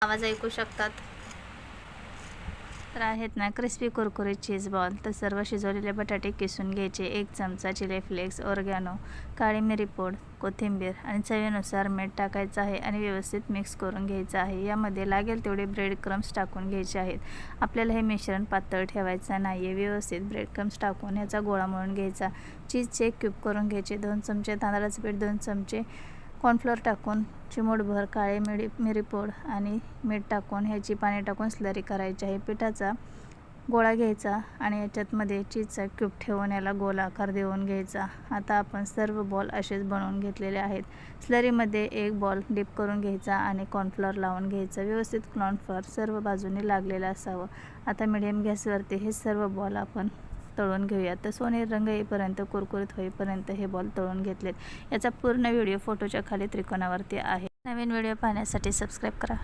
आवाज ऐकू शकतात। तर आहेत ना क्रिस्पी कुरकुरीत चीज बॉल। तर सर्व शिजवलेले बटाटे किसून घ्यायचे, 1 चमचा चिली फ्लेक्स, ऑरगॅनो, काळी मिरी पूड, कोथिंबीर आणि चवीनुसार मीठ टाकायचं आहे आणि व्यवस्थित मिक्स करून घ्यायचं आहे। यामध्ये लागेल तेवढे ब्रेड क्रम्स टाकून घ्यायचे आहेत। आपल्याला हे मिश्रण पातळ ठेवायचं नाही आहे। व्यवस्थित ब्रेड क्रम्स टाकून याचा गोळा मळून घ्यायचा। चीजचे क्यूब करून घ्यायचे, 2 चमचे तांदळाचं पीठ, 2 चमचे कॉर्नफ्लोअर टाकून चिमूटभर काळे मिरी पूड आणि मीठ टाकून ह्याची पाणी टाकून स्लरी करायची आहे। पिठाचा गोळा घ्यायचा आणि याच्यामध्ये चीजचा क्यूब ठेवून याला गोल आकार देऊन घ्यायचा। आता आपण सर्व बॉल असेच बनवून घेतलेले आहेत। स्लरीमध्ये एक बॉल डिप करून घ्यायचा आणि कॉर्नफ्लोअर लावून घ्यायचा। व्यवस्थित कॉर्नफ्लोअर सर्व बाजूने लागलेलं असावं। आता मीडियम गॅसवरती हे सर्व बॉल आपण तळून घेऊया। तर सोनेरी रंग येईपर्यंत, कुरकुरीत होईपर्यंत हे बॉल तळून घेतलेत। याचा पूर्ण व्हिडिओ फोटोच्या खाली त्रिकोणावरती आहे। नवीन व्हिडिओ पाहण्यासाठी सबस्क्राईब करा।